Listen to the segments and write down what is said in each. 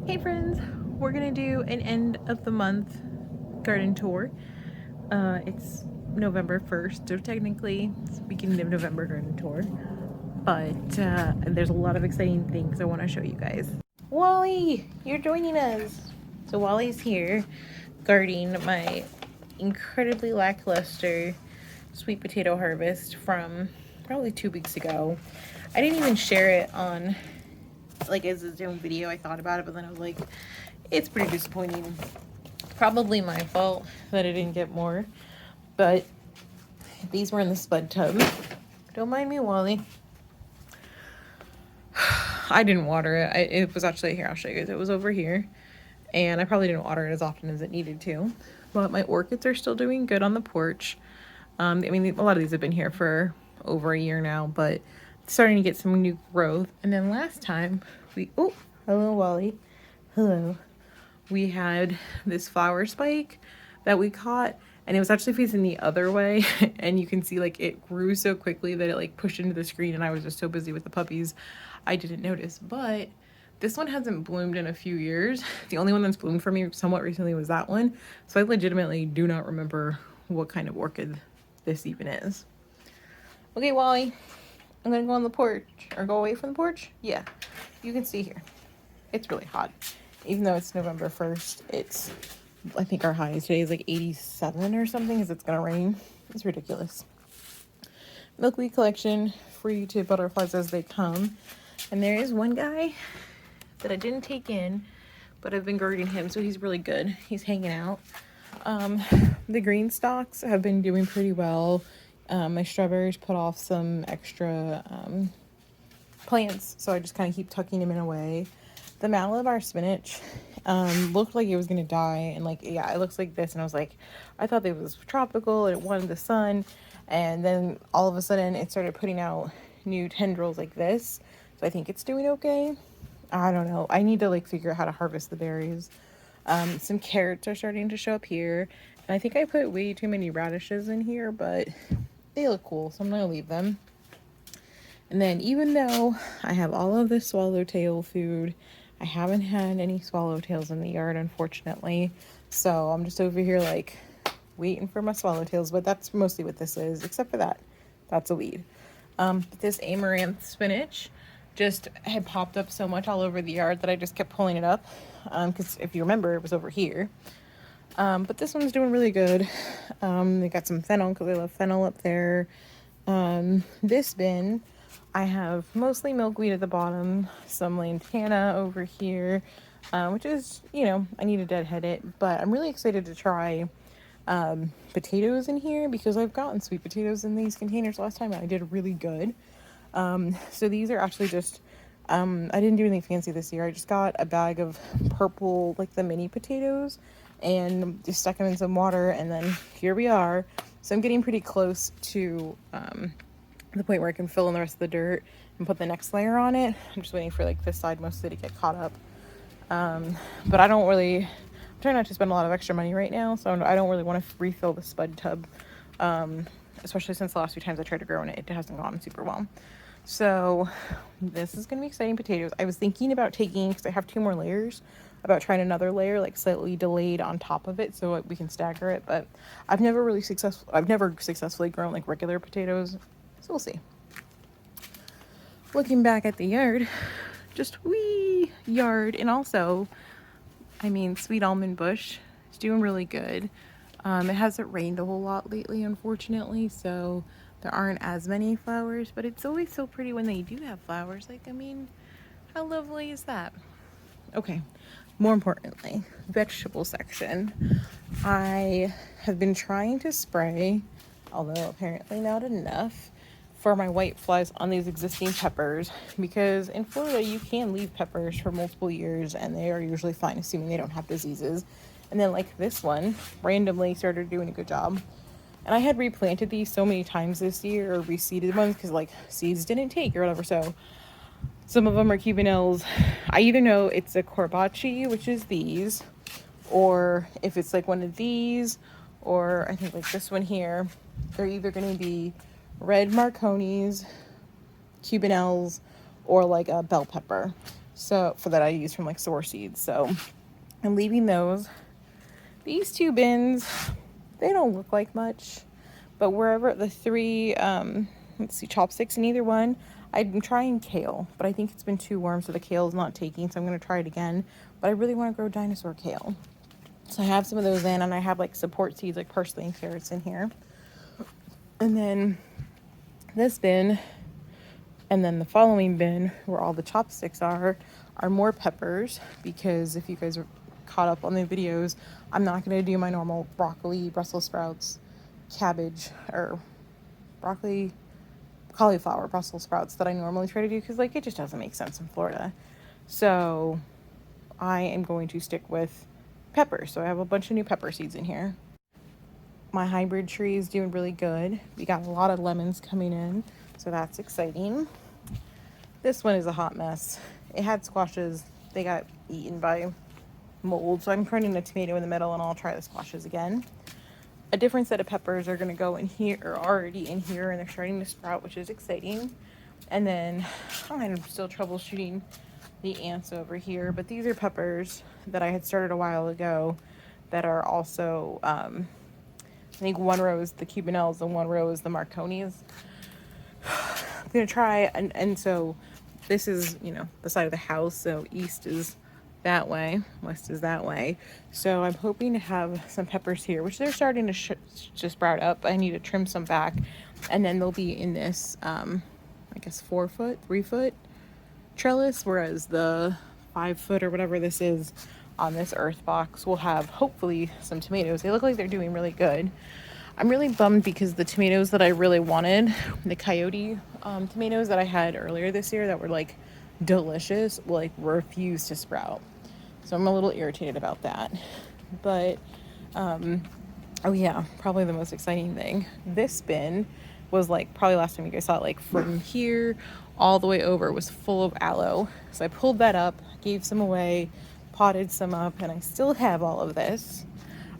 Hey friends, we're gonna do an end of the month garden tour. It's November 1st, so technically it's the beginning of November garden tour. But there's a lot of exciting things I want to show you guys. Wally, you're joining us. So Wally's here guarding my incredibly lackluster sweet potato harvest from probably 2 weeks ago. I didn't even share it on like as its own video. I thought about it, but then I was like, it's pretty disappointing. Probably my fault that I didn't get more, but these were in the spud tub. Don't mind me, Wally. I didn't water it. It was actually here. I'll show you guys. It was over here, and I probably didn't water it as often as it needed to. But my orchids are still doing good on the porch. I mean, a lot of these have been here for over a year now, but starting to get some new growth. And then last time oh, hello, Wally. Hello. We had this flower spike that we caught, and it was actually facing the other way. And you can see like it grew so quickly that it like pushed into the screen, and I was just so busy with the puppies I didn't notice. But this one hasn't bloomed in a few years. The only one that's bloomed for me somewhat recently was that one. So I legitimately do not remember what kind of orchid this even is. Okay, Wally, I'm gonna go on the porch, or go away from the porch. Yeah, you can see here. It's really hot. Even though it's November 1st, I think our high today is like 87 or something, because it's gonna rain. It's ridiculous. Milkweed collection, free to butterflies as they come. And there is one guy that I didn't take in, but I've been guarding him, so he's really good. He's hanging out. The green stalks have been doing pretty well. My strawberries put off some extra plants, so I just kind of keep tucking them in away. The Malabar spinach looked like it was gonna die, and like, yeah, it looks like this, and I was like, I thought it was tropical, it wanted the sun, and then all of a sudden it started putting out new tendrils like this, so I think it's doing okay. I don't know. I need to like figure out how to harvest the berries. Some carrots are starting to show up here, and I think I put way too many radishes in here, but they look cool, so I'm gonna leave them. And then even though I have all of this swallowtail food, I haven't had any swallowtails in the yard, unfortunately. So I'm just over here like waiting for my swallowtails, but that's mostly what this is, except for that. That's a weed. This amaranth spinach just had popped up so much all over the yard that I just kept pulling it up. Because if you remember, it was over here. But this one's doing really good. They got some fennel because I love fennel up there. This bin, I have mostly milkweed at the bottom, some lantana over here, which is, you know, I need to deadhead it, but I'm really excited to try potatoes in here because I've gotten sweet potatoes in these containers last time and I did really good. So these are actually just, I didn't do anything fancy this year. I just got a bag of purple, like the mini potatoes, and just stuck them in some water, and then here we are. So I'm getting pretty close to the point where I can fill in the rest of the dirt and put the next layer on it. I'm just waiting for like this side mostly to get caught up. But I don't really, I'm trying not to spend a lot of extra money right now, so I don't really want to refill the spud tub, especially since the last few times I tried to grow in it, it hasn't gone super well. So this is going to be exciting potatoes. I was thinking about taking, because I have 2 more layers, about trying another layer like slightly delayed on top of it so we can stagger it, but I've never successfully grown like regular potatoes, so we'll see. Looking back at the yard, just wee yard, and also, I mean, sweet almond bush is doing really good. It hasn't rained a whole lot lately, unfortunately, so there aren't as many flowers, but it's always so pretty when they do have flowers. Like, I mean, how lovely is that? Okay, more importantly, vegetable section. I have been trying to spray, although apparently not enough, for my white flies on these existing peppers, because in Florida you can leave peppers for multiple years and they are usually fine, assuming they don't have diseases. And then like this one randomly started doing a good job. And I had replanted these so many times this year, or reseeded ones, because like seeds didn't take or whatever. So some of them are Cubanelles. I either know it's a Corbaci, which is these, or if it's like one of these, or I think like this one here, they're either going to be red Marconis, Cubanelles, or like a bell pepper. So for that I use from like source seeds. So I'm leaving those. These 2 bins, they don't look like much, but wherever the 3, let's see, chopsticks in either one. I'm trying kale, but I think it's been too warm, so the kale is not taking, so I'm going to try it again. But I really want to grow dinosaur kale. So I have some of those in, and I have like support seeds like parsley and carrots in here. And then this bin, and then the following bin where all the chopsticks are more peppers, because if you guys are caught up on the videos, I'm not going to do my normal broccoli, Brussels sprouts, cabbage, or broccoli, cauliflower, Brussels sprouts that I normally try to do, because like it just doesn't make sense in Florida. So I am going to stick with peppers. So I have a bunch of new pepper seeds in here. My hybrid tree is doing really good. We got a lot of lemons coming in, so that's exciting. This one is a hot mess. It had squashes. They got eaten by mold, so I'm putting a tomato in the middle, and I'll try the squashes again. A different set of peppers are going to go in here, or already in here, and they're starting to sprout, which is exciting. And then I'm still troubleshooting the ants over here, but these are peppers that I had started a while ago that are also, I think one row is the Cubanelles and one row is the Marconis. I'm going to try, and so this is, you know, the side of the house, so east is that way, west is that way. So I'm hoping to have some peppers here, which they're starting to sprout up. I need to trim some back, and then they'll be in this, I guess 3 foot trellis, whereas the 5 foot or whatever this is on this earth box will have hopefully some tomatoes. They look like they're doing really good. I'm really bummed because the tomatoes that I really wanted, the coyote tomatoes that I had earlier this year that were like delicious, like refused to sprout. So I'm a little irritated about that. But oh yeah, probably the most exciting thing. This bin was like, probably last time you guys saw it, like from here all the way over was full of aloe. So I pulled that up, gave some away, potted some up, and I still have all of this.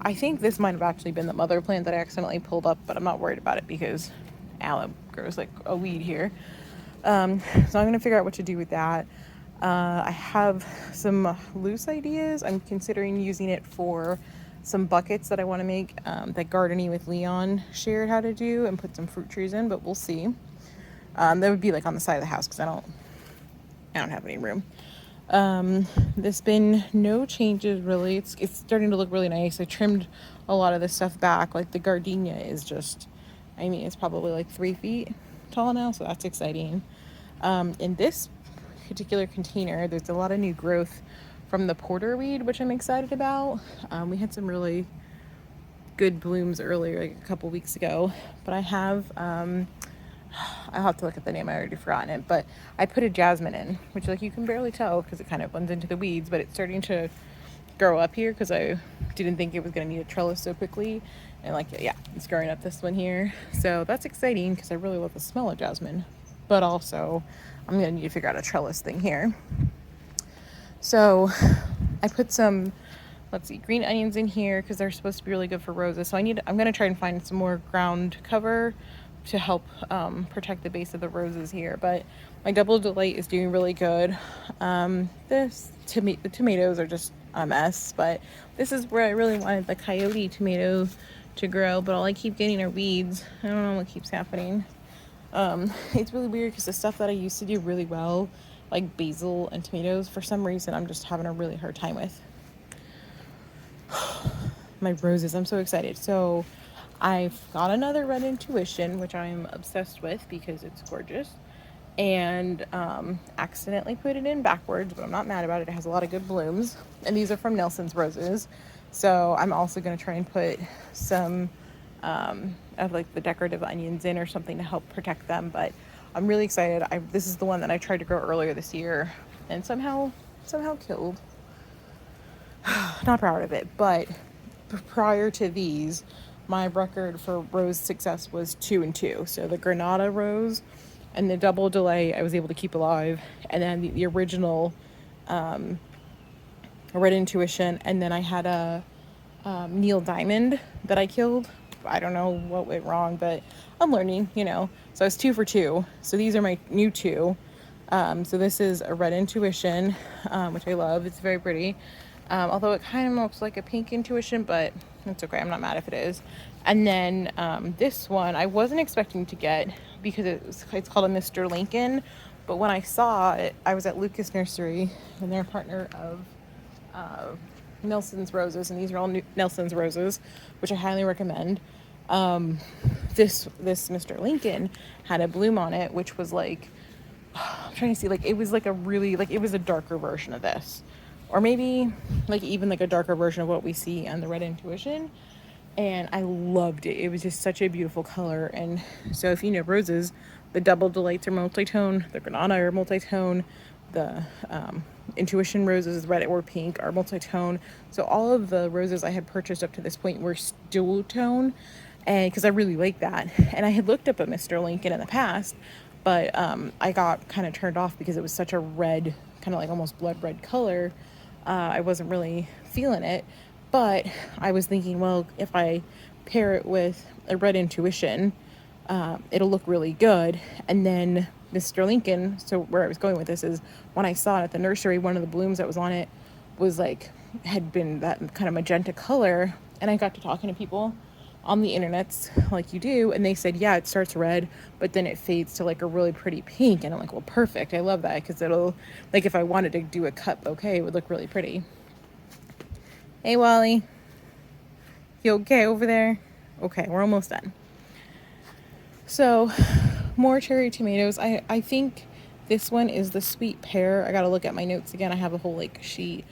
I think this might have actually been the mother plant that I accidentally pulled up, but I'm not worried about it because aloe grows like a weed here. So I'm going to figure out what to do with that. I have some loose ideas. I'm considering using it for some buckets that I want to make, that Gardening with Leon shared how to do, and put some fruit trees in, but we'll see. That would be like on the side of the house because I don't have any room. There's been no changes really. It's starting to look really nice. I trimmed a lot of this stuff back. Like the gardenia is just, I mean, it's probably like 3 feet tall now, so that's exciting. In this particular container, there's a lot of new growth from the porterweed, which I'm excited about. We had some really good blooms earlier, like a couple weeks ago, but I have, I'll have to look at the name, I already forgotten it, but I put a jasmine in, which like you can barely tell because it kind of blends into the weeds, but it's starting to grow up here because I didn't think it was going to need a trellis so quickly. And like, yeah, it's growing up this one here. So that's exciting because I really love the smell of jasmine, but also I'm going to need to figure out a trellis thing here. So I put some, let's see, green onions in here because they're supposed to be really good for roses. So I'm going to try and find some more ground cover to help protect the base of the roses here. But my Double Delight is doing really good. The tomatoes are just a mess, but this is where I really wanted the coyote tomato to grow, but all I keep getting are weeds. I don't know what keeps happening. It's really weird because the stuff that I used to do really well, like basil and tomatoes, for some reason I'm just having a really hard time with. My roses, I'm so excited. So I've got another Red Intuition, which I'm obsessed with because it's gorgeous, and accidentally put it in backwards, but I'm not mad about it. It has a lot of good blooms, and these are from Nelson's Roses. So I'm also going to try and put some of like the decorative onions in or something to help protect them. But I'm really excited. This is the one that I tried to grow earlier this year and somehow killed. Not proud of it, but prior to these, my record for rose success was 2 and 2. So the Granada rose and the Double Delay I was able to keep alive, and then the original Red Intuition, and then I had a Neil Diamond that I killed. I don't know what went wrong, but I'm learning, you know. So I was 2 for 2. So these are my new 2. So this is a red intuition, which I love. It's very pretty. Although it kind of looks like a pink intuition, but it's okay. I'm not mad if it is. And then this one I wasn't expecting to get because it's called a Mr. Lincoln. But when I saw it, I was at Lucas Nursery, and they're a partner of Nelson's Roses, and these are all Nelson's Roses, which I highly recommend. This Mr. Lincoln had a bloom on it, which was like, I'm trying to see, like, it was like a really, like, it was a darker version of this, or maybe like even like a darker version of what we see on the red intuition. And I loved it. It was just such a beautiful color. And so if you know roses, the double delights are multi-tone, the granada are multi-tone, the intuition roses, red or pink, are multi-tone. So all of the roses I had purchased up to this point were dual tone, and because I really like that. And I had looked up a Mr. Lincoln in the past, but I got kind of turned off because it was such a red, kind of like almost blood red color. I wasn't really feeling it. But I was thinking, well, if I pair it with a red intuition, it'll look really good. And then Mr. Lincoln, so where I was going with this is, when I saw it at the nursery, one of the blooms that was on it was like, had been that kind of magenta color. And I got to talking to people on the internets like you do, and they said, yeah, it starts red, but then it fades to like a really pretty pink. And I'm like, well, perfect. I love that, because it'll, like, if I wanted to do a cut bouquet, it would look really pretty. Hey, Wally. You okay over there? Okay, we're almost done. So, more cherry tomatoes. I think this one is the sweet pear. I gotta look at my notes again. I have a whole like sheet,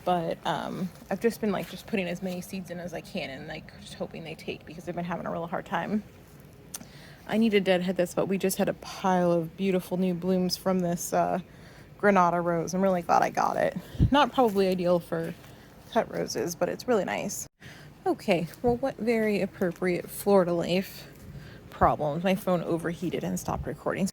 but I've just been like just putting as many seeds in as I can, and like just hoping they take, because I've been having a real hard time. I need to deadhead this, but we just had a pile of beautiful new blooms from this Granada rose. I'm really glad I got it. Not probably ideal for cut roses, but it's really nice. Okay, well, what very appropriate Florida life problems. My phone overheated and stopped recording.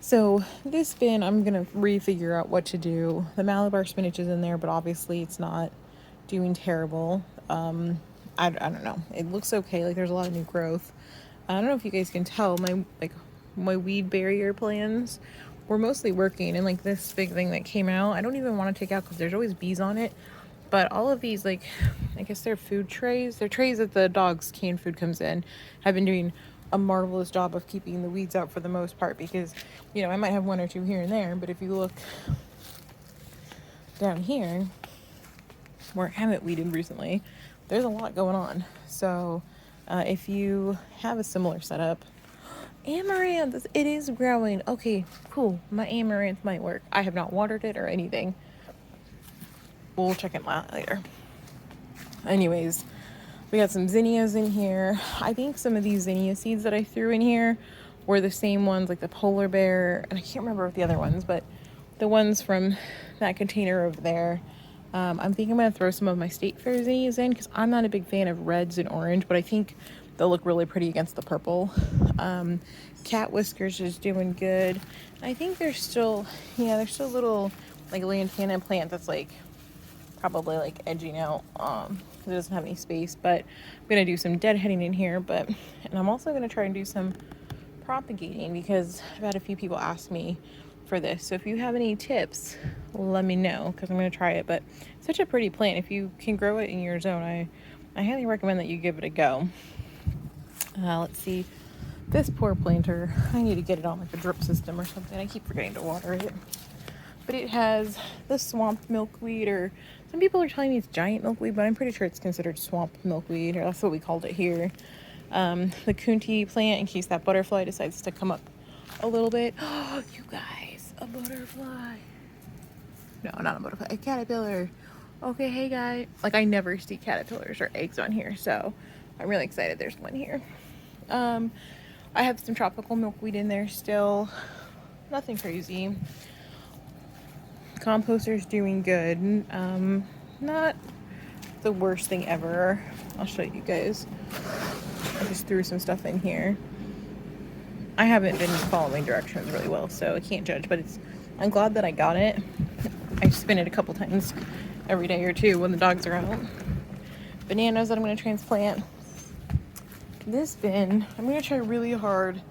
So this bin, I'm gonna refigure out what to do. The Malabar spinach is in there, but obviously it's not doing terrible. I don't know. It looks okay. Like, there's a lot of new growth. I don't know if you guys can tell, my weed barrier plans were mostly working, and like this big thing that came out, I don't even want to take out because there's always bees on it. But all of these, like, I guess they're food trays. They're trays that the dog's canned food comes in. Have been doing a marvelous job of keeping the weeds out for the most part, because, you know, I might have one or two here and there, but if you look down here, where I haven't weeded recently, there's a lot going on. So if you have a similar setup, amaranth, it is growing. Okay, cool. My amaranth might work. I have not watered it or anything. We'll check it out later. Anyways, we got some zinnias in here. I think some of these zinnia seeds that I threw in here were the same ones, like the polar bear, and I can't remember what the other ones, but the ones from that container over there. I'm thinking I'm going to throw some of my State Fair zinnias in, because I'm not a big fan of reds and orange, but I think they'll look really pretty against the purple. Cat Whiskers is doing good. I think there's still little like lantana plant that's like probably like edging out, it doesn't have any space, but I'm gonna do some deadheading in here. And I'm also gonna try and do some propagating, because I've had a few people ask me for this. So if you have any tips, let me know, because I'm gonna try it. But it's such a pretty plant. If you can grow it in your zone, I highly recommend that you give it a go. Let's see, this poor planter, I need to get it on like a drip system or something. I keep forgetting to water it. But it has the swamp milkweed, or some people are telling me it's giant milkweed, but I'm pretty sure it's considered swamp milkweed, or that's what we called it here. The Kunti plant, in case that butterfly decides to come up a little bit. Oh, you guys, a butterfly. No, not a butterfly, a caterpillar. Okay, hey guys. Like, I never see caterpillars or eggs on here, so I'm really excited there's one here. I have some tropical milkweed in there still. Nothing crazy. Composter's doing good. Not the worst thing ever. I'll show you guys. I just threw some stuff in here. I haven't been following directions really well, so I can't judge, but I'm glad that I got it. I spin it a couple times every day or two when the dogs are out. Bananas that I'm going to transplant. This bin, I'm going to try really hard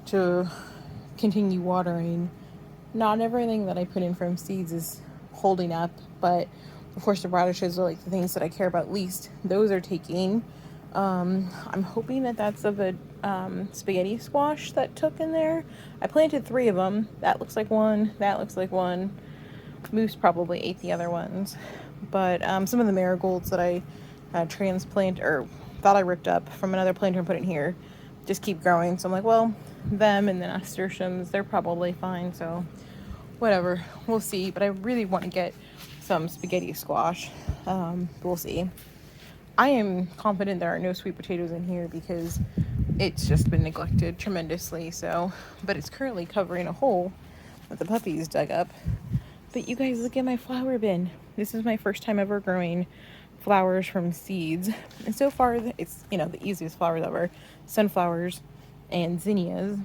to continue watering not everything that I put in from seeds is holding up, but of course the radishes are like the things that I care about least. Those are taking. I'm hoping that that's of a spaghetti squash that took in there. I planted 3 of them. That looks like one. That looks like one. Moose probably ate the other ones. But some of the marigolds that I transplant or thought I ripped up from another planter and put in here just keep growing. So I'm like, well, them and the nasturtiums, they're probably fine. So whatever, we'll see. But I really want to get some spaghetti squash. We'll see. I am confident there are no sweet potatoes in here because it's just been neglected tremendously. So, but it's currently covering a hole that the puppies dug up. But you guys, look at my flower bin. This is my first time ever growing flowers from seeds. And so far, it's, you know, the easiest flowers ever. Sunflowers and zinnias.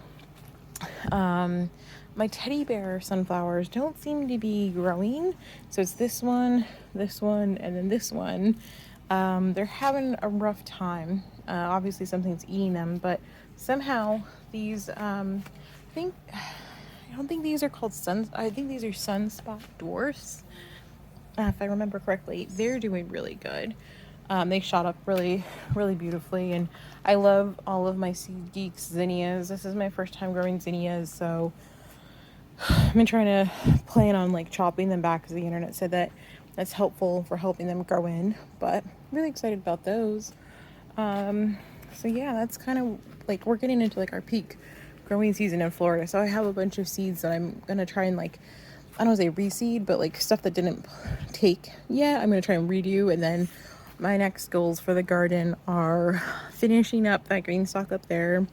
My teddy bear sunflowers don't seem to be growing. So it's this one, and then this one. They're having a rough time. Obviously something's eating them, but somehow these, I don't think these are called I think these are sunspot dwarfs. If I remember correctly, they're doing really good. They shot up really, really beautifully, and I love all of my Seed Geeks zinnias. This is my first time growing zinnias, so I've been trying to plan on like chopping them back because the internet said that that's helpful for helping them grow in, but really excited about those. So yeah, that's kind of like we're getting into like our peak growing season in Florida. So I have a bunch of seeds that I'm gonna try and like, I don't want to say reseed, but like stuff that didn't take yet, I'm gonna try and redo. And then my next goals for the garden are finishing up that green stalk up there,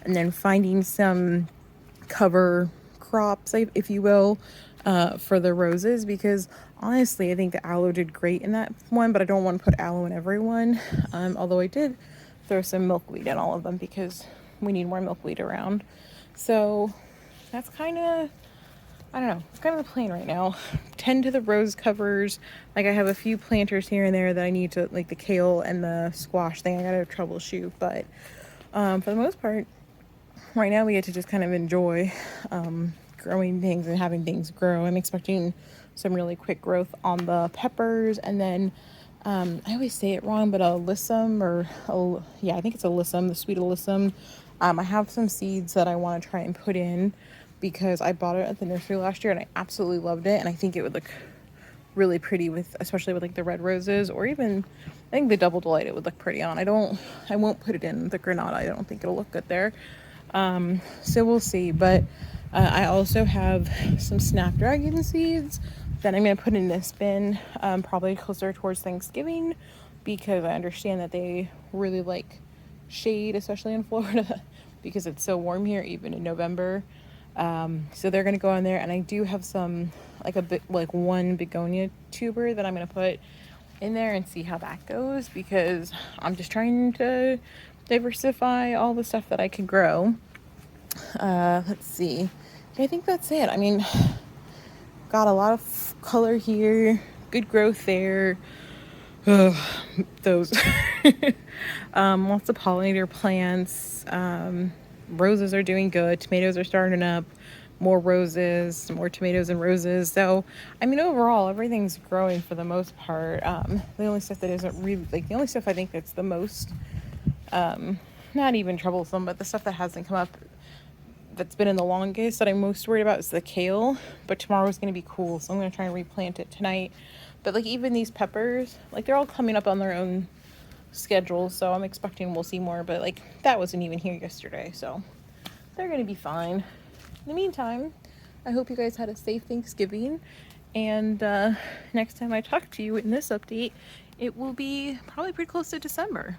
and then finding some cover crops, if you will, for the roses, because honestly I think the aloe did great in that one, but I don't want to put aloe in every one. Although I did throw some milkweed in all of them because we need more milkweed around. So that's kind of, I don't know, it's kind of the plan right now. Tend to the rose covers. Like I have a few planters here and there that I need to, like the kale and the squash thing I gotta troubleshoot, but for the most part right now we get to just kind of enjoy growing things and having things grow. I'm expecting some really quick growth on the peppers, and then I always say it wrong, but alyssum, yeah, I think it's alyssum, the sweet alyssum. I have some seeds that I want to try and put in because I bought it at the nursery last year and I absolutely loved it, and I think it would look really pretty with, especially with like the red roses, or even I think the double delight it would look pretty on. I won't put it in the granada. I don't think it'll look good there. So we'll see. But I also have some snapdragon seeds that I'm going to put in this bin, probably closer towards Thanksgiving, because I understand that they really like shade, especially in Florida, because it's so warm here, even in November. So they're going to go in there, and I do have some, like one begonia tuber that I'm going to put in there and see how that goes, because I'm just trying to diversify all the stuff that I could grow. Let's see. I think that's it. I mean, got a lot of color here, good growth there. Those lots of pollinator plants. Roses are doing good. Tomatoes are starting up. More roses, more tomatoes and roses. So, I mean, overall, everything's growing for the most part. The only stuff that isn't really, like, the only stuff I think that's the most, not even troublesome, but the stuff that hasn't come up, that's been in the longest, that I'm most worried about, is the kale. But tomorrow's going to be cool, so I'm going to try and replant it tonight. But, like, even these peppers, like, they're all coming up on their own schedule, so I'm expecting we'll see more. But, like, that wasn't even here yesterday, so they're going to be fine. In the meantime, I hope you guys had a safe Thanksgiving, and next time I talk to you in this update, it will be probably pretty close to December.